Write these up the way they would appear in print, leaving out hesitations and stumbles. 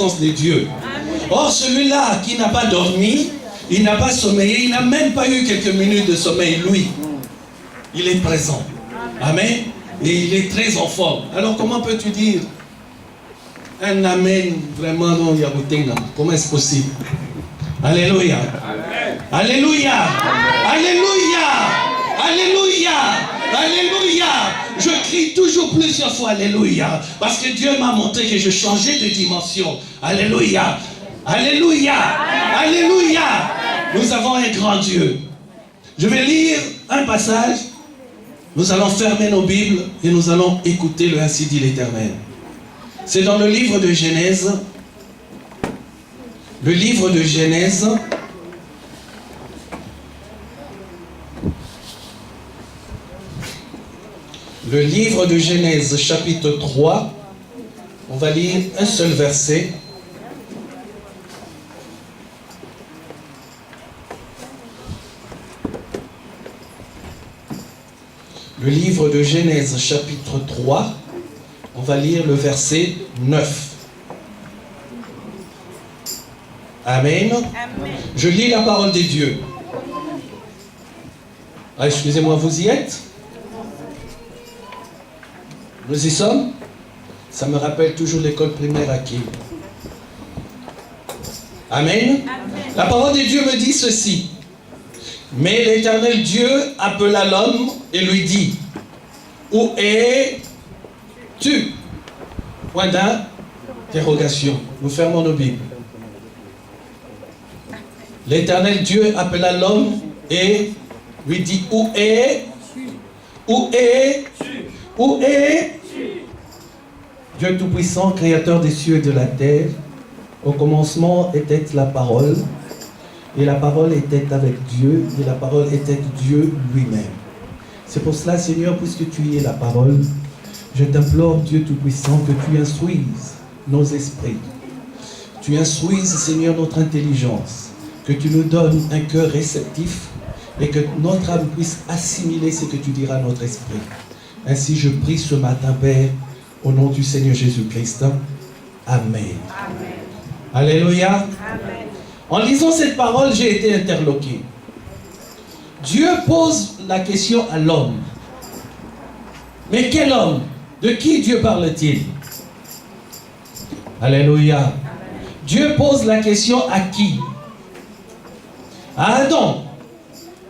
présence de Dieu. Or, celui-là qui n'a pas dormi, il n'a pas sommeillé, il n'a même pas eu quelques minutes de sommeil, lui. Il est présent. Amen. Et il est très en forme. Alors, comment peux-tu dire un amen vraiment non Yaboutenga? Comment est-ce possible? Alléluia. Alléluia. Alléluia. Alléluia. Alléluia. Je crie toujours plusieurs fois Alléluia. Parce que Dieu m'a montré que je changeais de dimension. Alléluia. Alléluia. Alléluia. Nous avons un grand Dieu. Je vais lire un passage. Nous allons fermer nos Bibles et nous allons écouter le ainsi dit l'Éternel. C'est dans le livre de Genèse. Le livre de Genèse. Le livre de Genèse, chapitre 3. On va lire un seul verset. Le livre de Genèse, chapitre 3, on va lire le verset 9. Amen. Amen. Je lis la parole de Dieu. Ah, excusez-moi, vous y êtes? Nous y sommes? Ça me rappelle toujours l'école primaire à Kim. Amen. Amen. La parole de Dieu me dit ceci. Mais l'Éternel Dieu appela l'homme et lui dit, où es-tu? Point d'interrogation. Nous fermons nos Bibles. L'Éternel Dieu appela l'homme et lui dit, où es-tu? Où es-tu? Dieu Tout-Puissant, Créateur des cieux et de la terre, au commencement était la parole. Et la parole était avec Dieu, et la parole était Dieu lui-même. C'est pour cela, Seigneur, puisque tu es la parole, je t'implore, Dieu Tout-Puissant, que tu instruises nos esprits. Tu instruises, Seigneur, notre intelligence. Que tu nous donnes un cœur réceptif, et que notre âme puisse assimiler ce que tu diras à notre esprit. Ainsi, je prie ce matin, Père, au nom du Seigneur Jésus-Christ. Amen. Amen. Alléluia. Amen. En lisant cette parole, j'ai été interloqué. Dieu pose la question à l'homme. Mais quel homme? De qui Dieu parle-t-il? Alléluia. Amen. Dieu pose la question à qui? À Adam.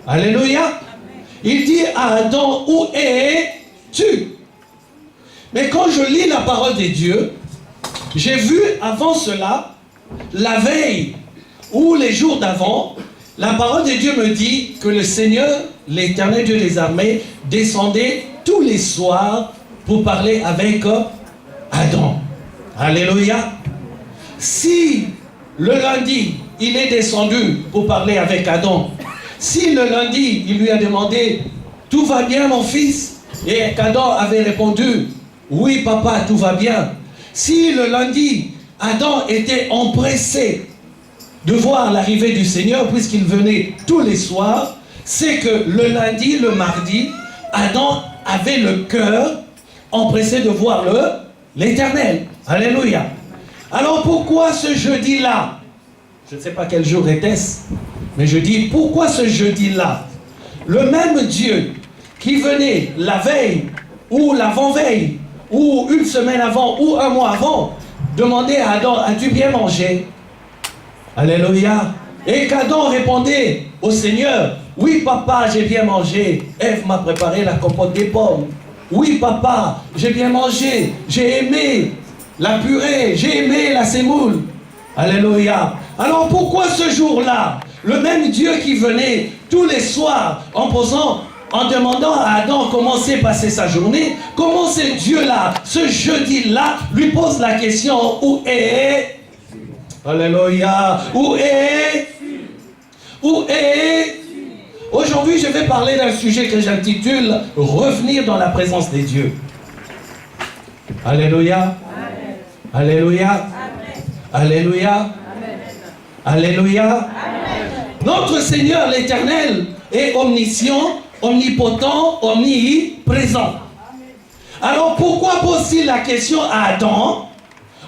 Alléluia. Amen. Il dit à Adam, où es-tu? Mais quand je lis la parole de Dieu, j'ai vu avant cela, la veille, ou les jours d'avant, la parole de Dieu me dit que le Seigneur, l'Éternel Dieu des armées, descendait tous les soirs pour parler avec Adam. Alléluia. Si le lundi, il est descendu pour parler avec Adam, si le lundi, il lui a demandé, tout va bien mon fils? Et qu'Adam avait répondu, oui papa, tout va bien. Si le lundi, Adam était empressé de voir l'arrivée du Seigneur, puisqu'il venait tous les soirs, c'est que le lundi, le mardi, Adam avait le cœur empressé de voir l'Éternel. Alléluia. Alors pourquoi ce jeudi-là? Je ne sais pas quel jour était-ce, mais je dis pourquoi ce jeudi-là? Le même Dieu qui venait la veille, ou l'avant-veille, ou une semaine avant, ou un mois avant, demandait à Adam, as-tu bien mangé? Alléluia. Et qu'Adam répondait au Seigneur, oui papa, j'ai bien mangé. Ève m'a préparé la compote des pommes. Oui papa, j'ai bien mangé. J'ai aimé la purée, j'ai aimé la sémoule. Alléluia. Alors pourquoi ce jour-là, le même Dieu qui venait tous les soirs en demandant à Adam comment s'est passée sa journée, comment ce Dieu-là, ce jeudi-là, lui pose la question, où est? Alléluia. Où est? Où est? Aujourd'hui, je vais parler d'un sujet que j'intitule « Revenir dans la présence des dieux ». Alléluia. Amen. Alléluia. Amen. Alléluia. Amen. Alléluia. Amen. Notre Seigneur l'Éternel est omniscient, omnipotent, omniprésent. Alors pourquoi pose-t-il la question à Adam?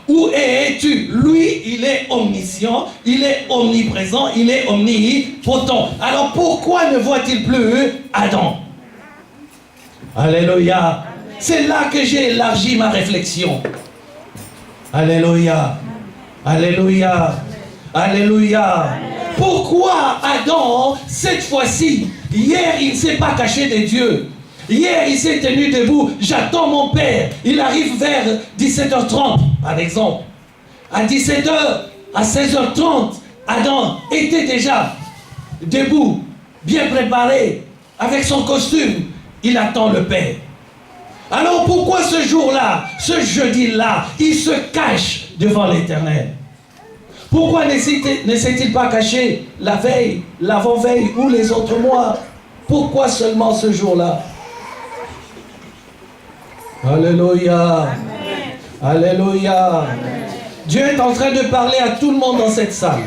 où es-tu? Lui, il est omniscient, il est omniprésent, il est omnipotent. Alors pourquoi ne voit-il plus Adam? Alléluia. C'est là que j'ai élargi ma réflexion. Alléluia. Alléluia. Alléluia. Pourquoi Adam, cette fois-ci, hier il ne s'est pas caché de Dieu. Hier il s'est tenu debout, j'attends mon père. Il arrive vers 17h30 par exemple. À 17h, à 16h30, Adam était déjà debout, bien préparé, avec son costume. Il attend le père. Alors pourquoi ce jour-là, ce jeudi-là, il se cache devant l'Éternel? Pourquoi ne s'est-il pas caché la veille, l'avant-veille ou les autres mois? Pourquoi seulement ce jour-là? Alléluia. Amen. Alléluia. Amen. Dieu est en train de parler à tout le monde dans cette salle.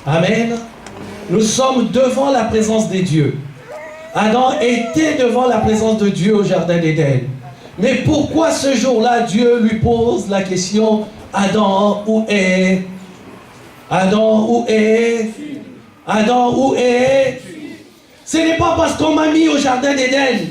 Amen. Nous sommes devant la présence de Dieu. Adam était devant la présence de Dieu au jardin d'Éden. Mais pourquoi ce jour-là, Dieu lui pose la question: Adam, où est? Adam, où est? Adam, où est? Ce n'est pas parce qu'on m'a mis au jardin d'Éden.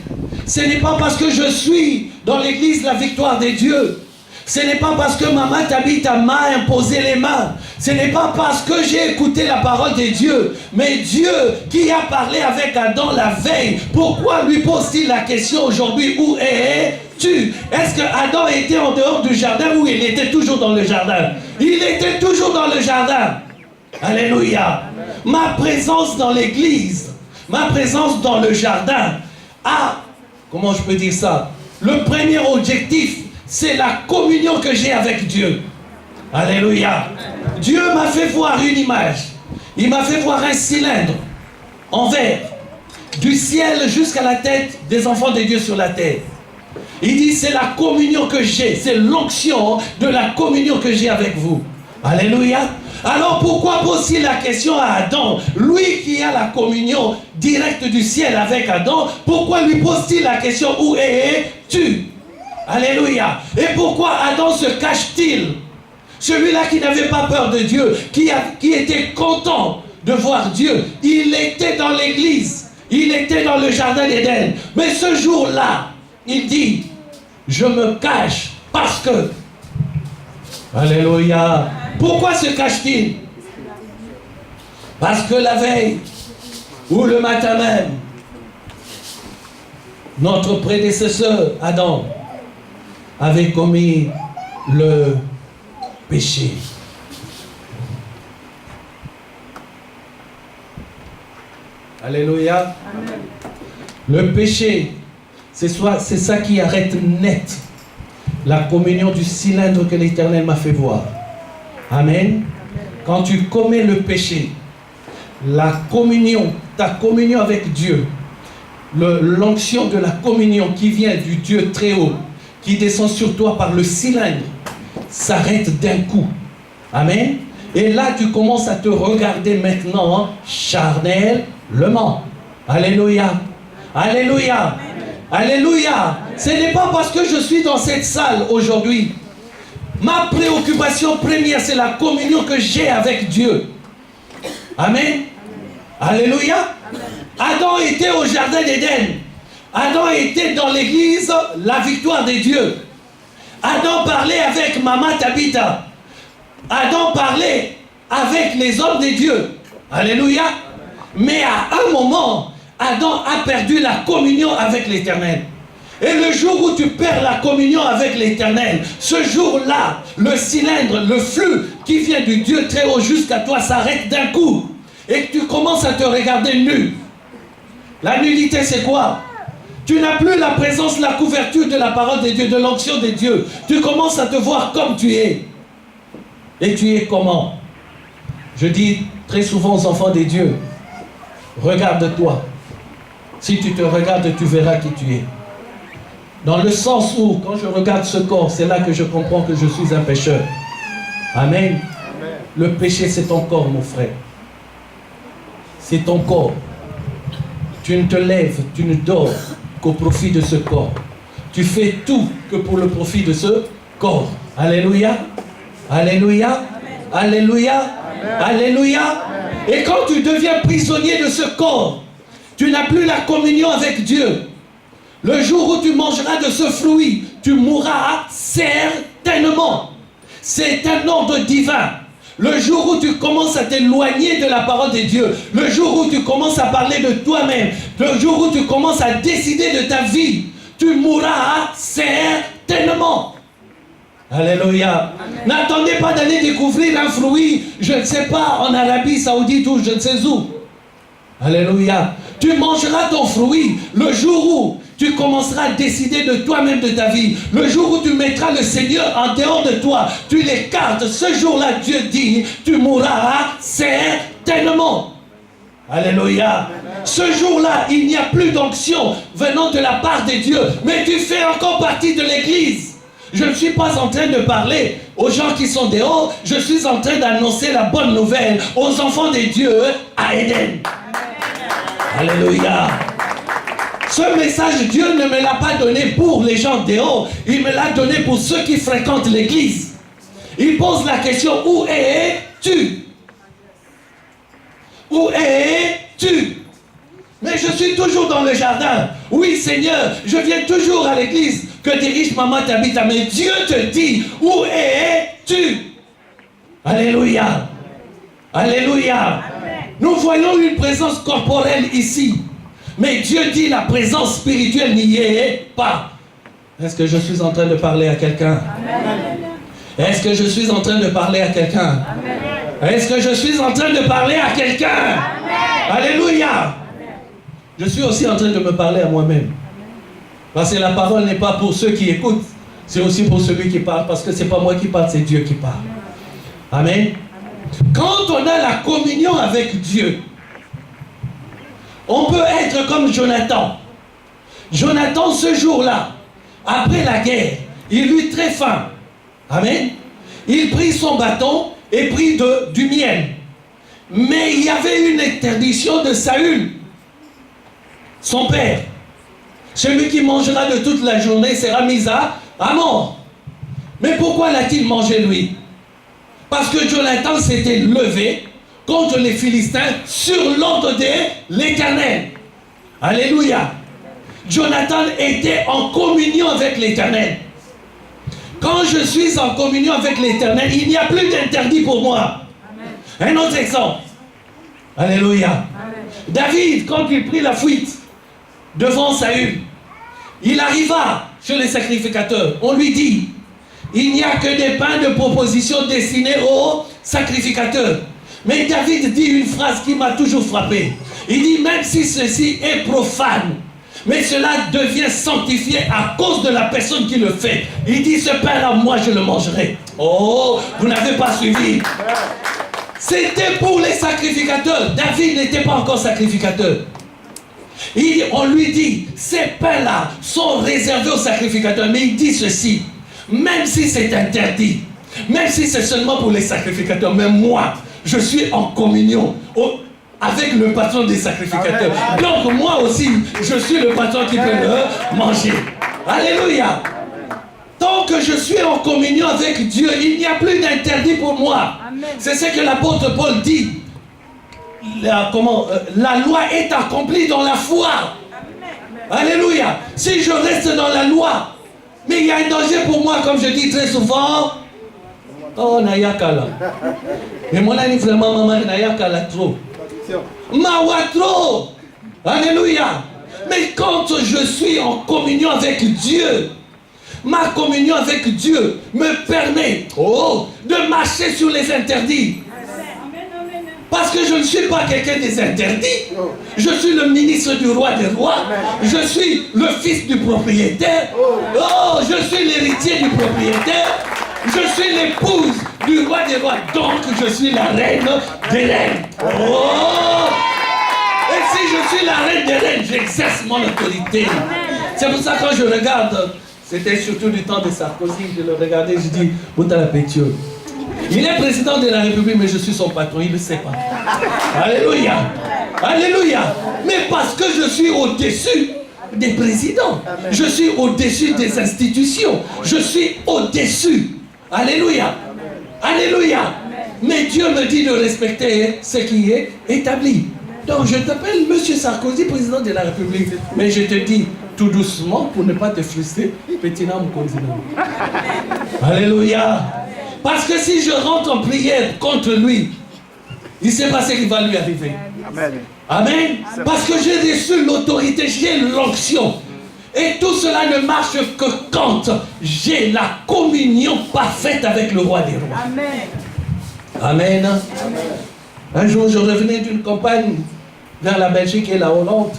Ce n'est pas parce que je suis dans l'église La Victoire des Dieux. Ce n'est pas parce que maman Tabitha m'a imposé les mains. Ce n'est pas parce que j'ai écouté la parole de Dieu. Mais Dieu qui a parlé avec Adam la veille, pourquoi lui pose-t-il la question aujourd'hui: où es-tu? Est-ce que Adam était en dehors du jardin ou il était toujours dans le jardin? Il était toujours dans le jardin. Alléluia. Ma présence dans l'église, ma présence dans le jardin a, comment je peux dire ça? Le premier objectif, c'est la communion que j'ai avec Dieu. Alléluia. Dieu m'a fait voir une image. Il m'a fait voir un cylindre en verre, du ciel jusqu'à la tête des enfants de Dieu sur la terre. Il dit: c'est la communion que j'ai, c'est l'onction de la communion que j'ai avec vous. Alléluia. Alors pourquoi pose-t-il la question à Adam? Lui qui a la communion directe du ciel avec Adam, pourquoi lui pose-t-il la question: où es-tu? Alléluia. Et pourquoi Adam se cache-t-il? Celui-là qui n'avait pas peur de Dieu, qui était content de voir Dieu, il était dans l'église, il était dans le jardin d'Éden. Mais ce jour-là, il dit: je me cache parce que... Alléluia. Pourquoi se cache-t-il? Parce que la veille ou le matin même, notre prédécesseur Adam avait commis le péché. Alléluia. Amen. Le péché, c'est ça qui arrête net la communion du cylindre que l'Éternel m'a fait voir. Amen. Quand tu commets le péché, la communion, ta communion avec Dieu, l'onction de la communion qui vient du Dieu très haut, qui descend sur toi par le cylindre, s'arrête d'un coup. Amen. Et là, tu commences à te regarder maintenant charnellement. Alléluia. Alléluia. Alléluia. Ce n'est pas parce que je suis dans cette salle aujourd'hui. Ma préoccupation première, c'est la communion que j'ai avec Dieu. Amen. Alléluia. Adam était au jardin d'Éden. Adam était dans l'église La Victoire des Dieux. Adam parlait avec maman Tabitha. Adam parlait avec les hommes de Dieu. Alléluia. Mais à un moment, Adam a perdu la communion avec l'Éternel. Et le jour où tu perds la communion avec l'Éternel, ce jour-là, le cylindre, le flux qui vient du Dieu très haut jusqu'à toi s'arrête d'un coup. Et que tu commences à te regarder nu. La nudité, c'est quoi? Tu n'as plus la présence, la couverture de la parole de Dieu, de l'onction de Dieu. Tu commences à te voir comme tu es. Et tu es comment? Je dis très souvent aux enfants de Dieu, regarde-toi. Si tu te regardes, tu verras qui tu es. Dans le sens où, quand je regarde ce corps, c'est là que je comprends que je suis un pécheur. Amen. Amen. Le péché, c'est ton corps, mon frère. C'est ton corps. Tu ne te lèves, tu ne dors qu'au profit de ce corps. Tu fais tout que pour le profit de ce corps. Alléluia. Alléluia. Alléluia. Alléluia. Et quand tu deviens prisonnier de ce corps, tu n'as plus la communion avec Dieu. Le jour où tu mangeras de ce fruit, tu mourras certainement. C'est un ordre divin. Le jour où tu commences à t'éloigner de la parole de Dieu, le jour où tu commences à parler de toi-même, le jour où tu commences à décider de ta vie, tu mourras certainement. Alléluia. N'attendez pas d'aller découvrir un fruit, je ne sais pas, en Arabie Saoudite ou je ne sais où. Alléluia. Tu mangeras ton fruit le jour où tu commenceras à décider de toi-même de ta vie. Le jour où tu mettras le Seigneur en dehors de toi, tu l'écartes. Ce jour-là, Dieu dit, tu mourras certainement. Alléluia. Ce jour-là, il n'y a plus d'onction venant de la part de Dieu. Mais tu fais encore partie de l'église. Je ne suis pas en train de parler aux gens qui sont dehors. Je suis en train d'annoncer la bonne nouvelle aux enfants de Dieu à Éden. Alléluia. Ce message, Dieu ne me l'a pas donné pour les gens dehors. Il me l'a donné pour ceux qui fréquentent l'église. Il pose la question, où es-tu? Où es-tu? Mais je suis toujours dans le jardin. Oui, Seigneur, je viens toujours à l'église que dirige Maman Tabitha. Mais Dieu te dit, où es-tu? Alléluia. Alléluia. Nous voyons une présence corporelle ici. Mais Dieu dit la présence spirituelle n'y est pas. Est-ce que je suis en train de parler à quelqu'un? Est-ce que je suis en train de parler à quelqu'un? Est-ce que je suis en train de parler à quelqu'un? Alléluia. Je suis aussi en train de me parler à moi-même. Parce que la parole n'est pas pour ceux qui écoutent. C'est aussi pour celui qui parle. Parce que ce n'est pas moi qui parle, c'est Dieu qui parle. Amen. Quand on a la communion avec Dieu, on peut être comme Jonathan. Jonathan, ce jour-là, après la guerre, il eut très faim. Amen. Il prit son bâton et prit du miel. Mais il y avait une interdiction de Saül, son père. Celui qui mangera de toute la journée sera mis à mort. Mais pourquoi l'a-t-il mangé lui? Parce que Jonathan s'était levé contre les Philistins sur l'ordre de l'Éternel. Alléluia. Jonathan était en communion avec l'Éternel. Quand je suis en communion avec l'Éternel, il n'y a plus d'interdit pour moi. Amen. Un autre exemple. Alléluia. Amen. David, quand il prit la fuite devant Saül, il arriva chez les sacrificateurs. On lui dit, il n'y a que des pains de proposition destinés aux sacrificateurs. Mais David dit une phrase qui m'a toujours frappé. Il dit, même si ceci est profane, mais cela devient sanctifié à cause de la personne qui le fait. Il dit, ce pain-là, moi, je le mangerai. Oh, vous n'avez pas suivi. C'était pour les sacrificateurs. David n'était pas encore sacrificateur. On lui dit, ces pains-là sont réservés aux sacrificateurs. Mais il dit ceci, même si c'est interdit, même si c'est seulement pour les sacrificateurs, mais moi, je suis en communion avec le patron des sacrificateurs. Donc moi aussi, je suis le patron qui peut le manger. Alléluia. Tant que je suis en communion avec Dieu, il n'y a plus d'interdit pour moi. C'est ce que l'apôtre Paul dit. La loi est accomplie dans la foi. Alléluia. Si je reste dans la loi, mais il y a un danger pour moi, comme je dis très souvent. Oh, Nayakala. Mais mon ami vraiment, maman, Nayakala trop. Mawa trop. Alléluia. Mais quand je suis en communion avec Dieu, ma communion avec Dieu me permet de marcher sur les interdits. Parce que je ne suis pas quelqu'un des interdits. Je suis le ministre du roi des rois. Je suis le fils du propriétaire. Oh, je suis l'héritier du propriétaire. Je suis l'épouse du roi des rois. Donc, je suis la reine des reines. Oh! Et si je suis la reine des reines, j'exerce mon autorité. C'est pour ça que quand je regarde, c'était surtout du temps de Sarkozy, je le regardais, je dis, Bouta la pétiole. Il est président de la République, mais je suis son patron, il ne le sait pas. Alléluia. Alléluia. Mais parce que je suis au-dessus des présidents. Je suis au-dessus des institutions. Je suis au-dessus. Alléluia. Alléluia. Mais Dieu me dit de respecter ce qui est établi. Donc je t'appelle M. Sarkozy, président de la République. Mais je te dis tout doucement pour ne pas te frustrer. Petit nom continent. Alléluia. Parce que si je rentre en prière contre lui, il ne sait pas ce qui va lui arriver. Amen. Amen. Parce que j'ai reçu l'autorité, j'ai l'onction. Et tout cela ne marche que quand j'ai la communion parfaite avec le roi des rois. Amen. Amen. Amen. Un jour, je revenais d'une campagne vers la Belgique et la Hollande.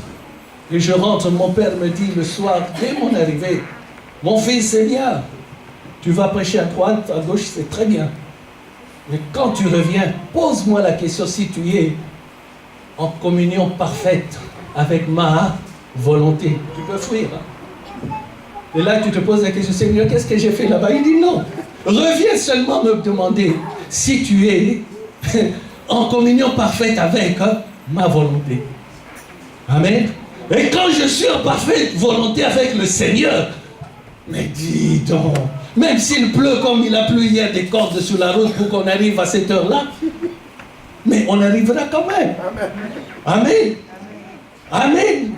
Et je rentre, mon père me dit le soir, dès mon arrivée, mon fils, c'est bien. Tu vas prêcher à droite, à gauche, c'est très bien. Mais quand tu reviens, pose-moi la question si tu es en communion parfaite avec ma volonté. Tu peux fuir. Hein? Et là, tu te poses la question, Seigneur, qu'est-ce que j'ai fait là-bas? Il dit non. Reviens seulement me demander si tu es en communion parfaite avec ma volonté. Amen. Et quand je suis en parfaite volonté avec le Seigneur, mais dis donc, même s'il pleut comme il a plu hier des cordes sur la route pour qu'on arrive à cette heure-là, mais on arrivera quand même. Amen. Amen. Amen.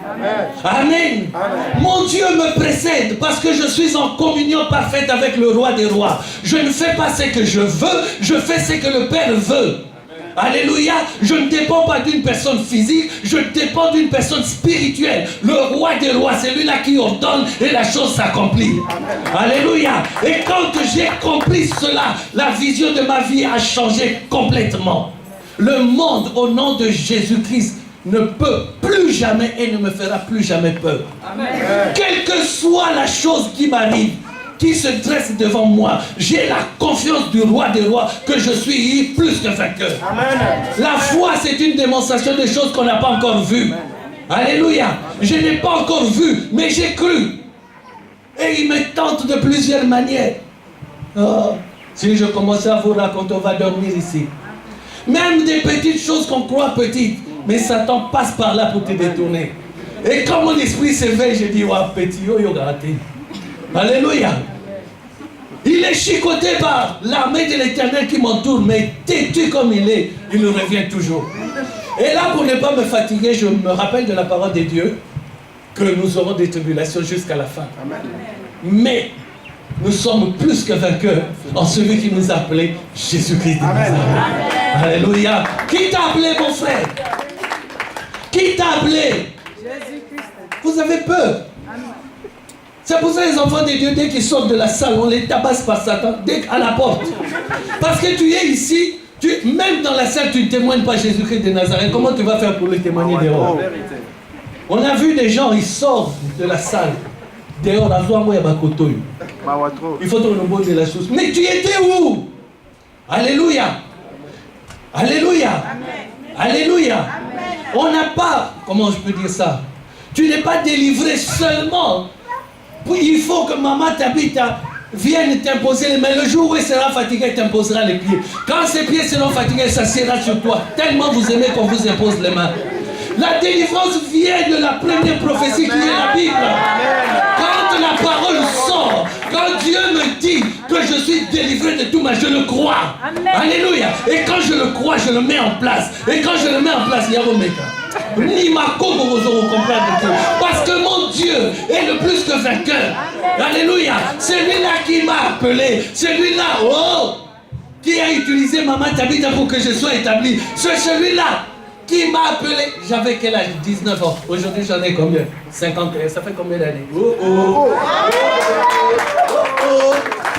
Amen. Amen. Mon Dieu me précède parce que je suis en communion parfaite avec le roi des rois. Je ne fais pas ce que je veux, je fais ce que le Père veut. Alléluia. Je ne dépends pas d'une personne physique, je dépends d'une personne spirituelle. Le roi des rois, c'est lui-là qui ordonne et la chose s'accomplit. Alléluia. Et quand j'ai compris cela, la vision de ma vie a changé complètement. Le monde, au nom de Jésus-Christ, ne peut plus jamais et ne me fera plus jamais peur. Amen. Quelle que soit la chose qui m'arrive, qui se dresse devant moi, j'ai la confiance du roi des rois que je suis plus que vainqueur. Amen. La foi, c'est une démonstration de choses qu'on n'a pas encore vues. Alléluia. Je n'ai pas encore vu, mais j'ai cru. Et il me tente de plusieurs manières. Oh, si je commence à vous raconter, on va dormir ici. Même des petites choses qu'on croit petites, mais Satan passe par là pour te détourner. Et quand mon esprit s'éveille, je dis, ouais, petit, yo, yo, raté. Alléluia. Il est chicoté par l'armée de l'Éternel qui m'entoure, mais têtu comme il est, il revient toujours. Et là, pour ne pas me fatiguer, je me rappelle de la parole de Dieu que nous aurons des tribulations jusqu'à la fin. Amen. Mais nous sommes plus que vainqueurs en celui qui nous a appelés Jésus-Christ de Nazareth. Alléluia. Qui t'a appelé, mon frère? Qui t'a appelé? Jésus-Christ. Vous avez peur. C'est pour ça les enfants de Dieu, dès qu'ils sortent de la salle, on les tabasse par Satan, dès à la porte. Parce que tu es ici, même dans la salle, tu ne témoignes pas Jésus-Christ de Nazareth. Comment tu vas faire pour le témoigner dehors? On a vu des gens, ils sortent de la salle. Dehors, la soirée, il faut te renommer de la chose. Mais tu étais où? Alléluia. Alléluia. Alléluia. On n'a pas, comment je peux dire ça? Tu n'es pas délivré seulement. Il faut que maman t'habite, vienne t'imposer les mains. Le jour où elle sera fatiguée, elle t'imposera les pieds. Quand ses pieds seront fatigués, elle s'assiera sur toi. Tellement vous aimez qu'on vous impose les mains. La délivrance vient de la première prophétie qui est la Bible. Quand la parole sort, quand Dieu me dit que je suis délivré de tout mal, je le crois. Alléluia. Et quand je le crois, je le mets en place. Et quand je le mets en place, il y a vos méca. Ni ma parce que mon Dieu est le plus que vainqueur. Alléluia. Celui-là qui m'a appelé, celui-là, oh, qui a utilisé Maman Tabitha pour que je sois établi, c'est celui-là qui m'a appelé. J'avais quel âge? 19 ans. Aujourd'hui, j'en ai combien? 51. Ça fait combien d'années? Oh, oh.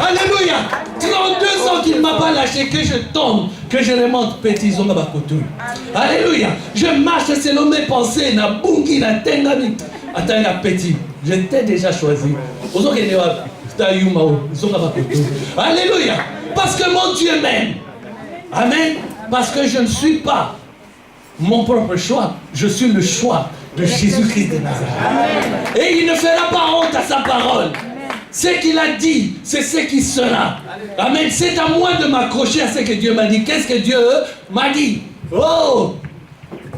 Alléluia. 32 ans qu'il ne m'a pas lâché, que je tombe, que je remonte petit zonga bakotou. Alléluia. Je marche selon mes pensées. Na bungi, na tengami. Attends, na petit. Je t'ai déjà choisi. Alléluia. Parce que mon Dieu m'aime. Amen. Parce que je ne suis pas mon propre choix. Je suis le choix de Jésus-Christ de Nazareth. Et il ne fera pas honte à sa parole. Ce qu'il a dit, c'est ce qui sera. Amen. C'est à moi de m'accrocher à ce que Dieu m'a dit. Qu'est-ce que Dieu m'a dit? Oh,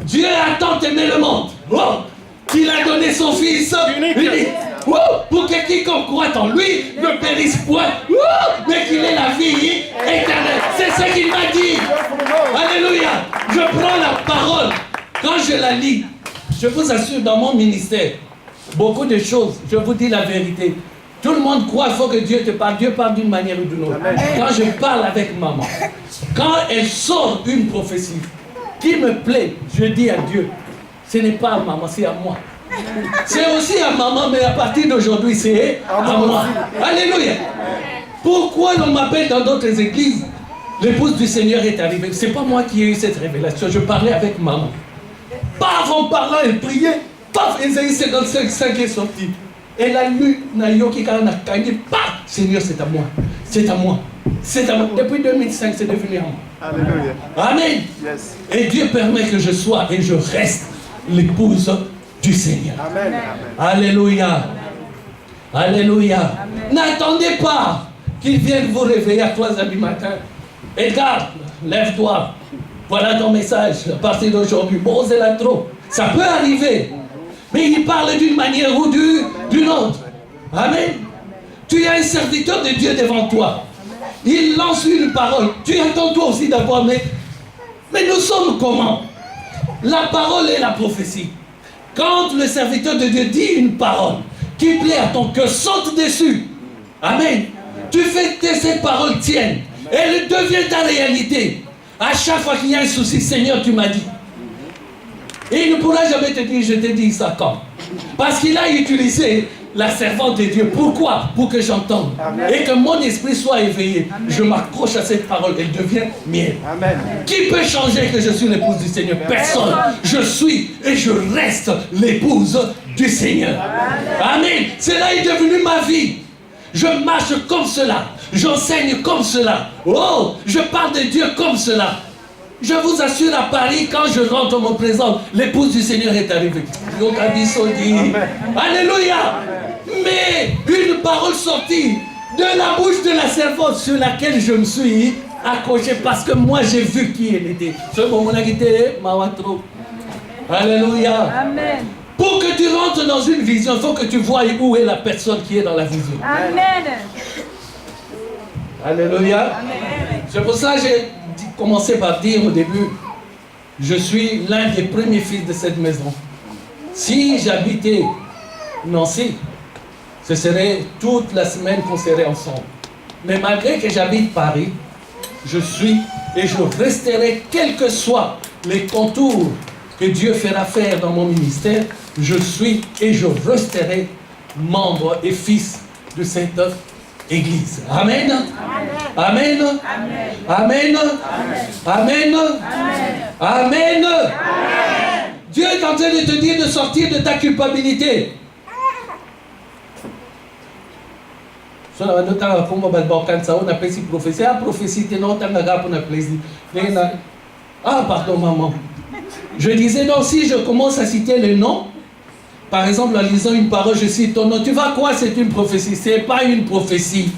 Dieu a tant aimé le monde. Oh, qu'il a donné son Fils unique. Pour que quiconque croit en lui ne périsse point, mais qu'il ait la vie éternelle. C'est ce qu'il m'a dit. Alléluia. Je prends la parole. Quand je la lis, je vous assure, dans mon ministère, beaucoup de choses, je vous dis la vérité. Tout le monde croit qu'il faut que Dieu te parle. Dieu parle d'une manière ou d'une autre. Quand je parle avec maman, quand elle sort une prophétie qui me plaît, je dis à Dieu, ce n'est pas à maman, c'est à moi. C'est aussi à maman, mais à partir d'aujourd'hui, c'est à moi. Alléluia. Pourquoi on m'appelle dans d'autres églises? L'épouse du Seigneur est arrivée. Ce n'est pas moi qui ai eu cette révélation. Je parlais avec maman. Paf, en parlant, elle priait. Paf, Ésaïe 55 est sorti. Elle a lu Nayoki Karanakani. Paf, Seigneur, c'est à moi. C'est à moi. C'est à moi. Depuis 2005, c'est devenu à moi. Alléluia. Amen. Yes. Et Dieu permet que je sois et je reste l'épouse du Seigneur. Amen. Alléluia. Alléluia. N'attendez pas qu'il vienne vous réveiller à 3 h du matin. Edgar, lève-toi. Voilà ton message à partir d'aujourd'hui. Bon, c'est là trop. Ça peut arriver. Mais il parle d'une manière ou d'une autre. Amen. Tu as un serviteur de Dieu devant toi. Il lance une parole. Tu attends toi aussi d'avoir, mais nous sommes comment? La parole est la prophétie. Quand le serviteur de Dieu dit une parole qui plaît à ton cœur, saute dessus. Amen. Tu fais que cette parole tienne. Elle devient ta réalité. À chaque fois qu'il y a un souci, Seigneur, tu m'as dit. Et il ne pourra jamais te dire, je t'ai dit ça quand. Parce qu'il a utilisé la servante de Dieu. Pourquoi? Pour que j'entende. Et que mon esprit soit éveillé. Amen. Je m'accroche à cette parole. Elle devient mienne. Amen. Qui peut changer que je suis l'épouse du Seigneur? Personne. Je suis et je reste l'épouse du Seigneur. Amen. Cela est devenu ma vie. Je marche comme cela. J'enseigne comme cela. Oh, je parle de Dieu comme cela. Je vous assure, à Paris, quand je rentre, on me présente, l'épouse du Seigneur est arrivée. Alléluia. Mais une parole sortie de la bouche de la servante sur laquelle je me suis accroché parce que moi j'ai vu qui elle était. Ce moment-là qui était Mawatro. Alléluia. Amen. Pour que tu rentres dans une vision, il faut que tu voies où est la personne qui est dans la vision. Amen. Alléluia. Amen. C'est pour ça que j'ai commencé par dire au début, je suis l'un des premiers fils de cette maison. Si j'habitais Nancy, ce serait toute la semaine qu'on serait ensemble. Mais malgré que j'habite Paris, je suis et je resterai, quels que soient les contours que Dieu fera faire dans mon ministère, je suis et je resterai membre et fils de cette Église. Amen. Amen. Amen. Amen. Amen. Dieu est en train de te dire de sortir de ta culpabilité. On a prophétie. Ah, pardon, maman. Je disais, donc, si je commence à citer les noms, par exemple, en lisant une parole, je cite ton nom. Tu vas quoi, c'est une prophétie? Ce n'est pas une prophétie.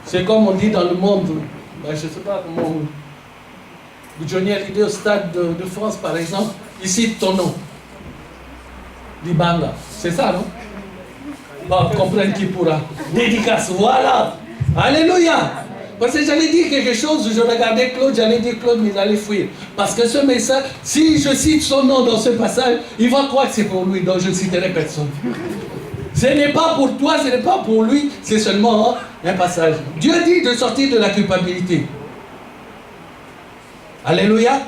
C'est comme on dit dans le monde, je ne sais pas comment. Johnny Hallyday au Stade de France, par exemple, il cite ton nom. Libanga. C'est ça, non? Bon, comprendre qui pourra. Dédicace, voilà. Alléluia. Parce que j'allais dire quelque chose, je regardais Claude, j'allais dire Claude, mais il allait fuir. Parce que ce message, si je cite son nom dans ce passage, il va croire que c'est pour lui, donc je ne citerai personne. Ce n'est pas pour toi, ce n'est pas pour lui, c'est seulement un passage. Dieu dit de sortir de la culpabilité. Alléluia.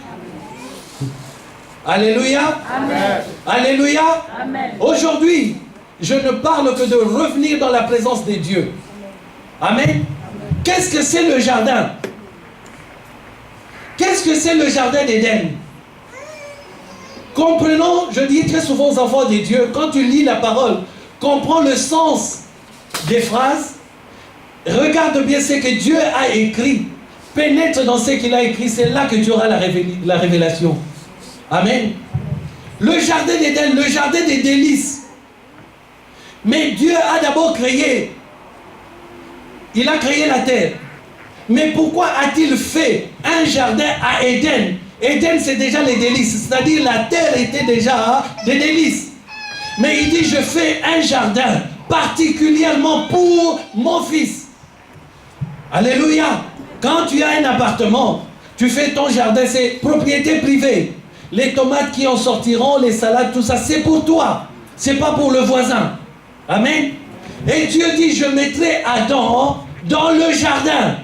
Alléluia. Amen. Alléluia. Amen. Aujourd'hui, je ne parle que de revenir dans la présence de Dieu. Amen. Qu'est-ce que c'est le jardin? Qu'est-ce que c'est le jardin d'Éden? Comprenons, je dis très souvent aux enfants de Dieu, quand tu lis la parole, comprends le sens des phrases, regarde bien ce que Dieu a écrit, pénètre dans ce qu'il a écrit, c'est là que tu auras la révélation. Amen. Le jardin d'Éden, le jardin des délices. Mais Dieu a d'abord créé. Il a créé la terre. Mais pourquoi a-t-il fait un jardin à Éden? Éden, c'est déjà les délices. C'est-à-dire la terre était déjà des délices. Mais il dit, je fais un jardin particulièrement pour mon fils. Alléluia. Quand tu as un appartement, tu fais ton jardin, c'est propriété privée. Les tomates qui en sortiront, les salades, tout ça, c'est pour toi. C'est pas pour le voisin. Amen. Et Dieu dit, je mettrai Adam dans le jardin,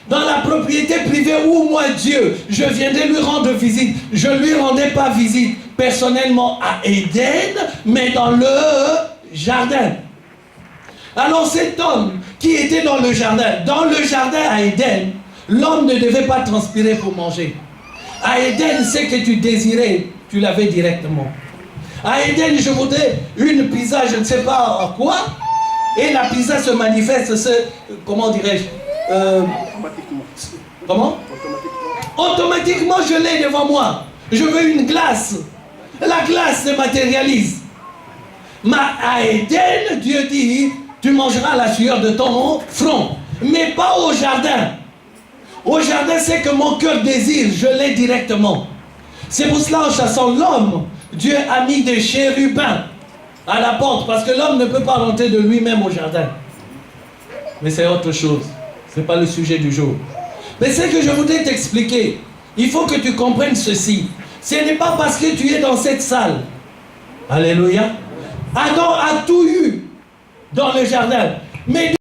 dans la propriété privée où moi, Dieu, je viendrai lui rendre visite. Je ne lui rendais pas visite personnellement à Éden, mais dans le jardin. Alors cet homme qui était dans le jardin à Éden, l'homme ne devait pas transpirer pour manger. À Éden, ce que tu désirais, tu l'avais directement. À Éden, je voudrais une pizza, je ne sais pas quoi, et la pizza se manifeste, comment dirais-je Comment Automatiquement, je l'ai devant moi. Je veux une glace. La glace se matérialise. Mais à Éden, Dieu dit, tu mangeras la sueur de ton front, mais pas au jardin. Au jardin, c'est que mon cœur désire, je l'ai directement. C'est pour cela, en chassant l'homme, Dieu a mis des chérubins à la porte, parce que l'homme ne peut pas rentrer de lui-même au jardin. Mais c'est autre chose. Ce n'est pas le sujet du jour. Mais c'est que je voudrais t'expliquer. Il faut que tu comprennes ceci. Ce n'est pas parce que tu es dans cette salle. Alléluia. Adam a tout eu dans le jardin. Mais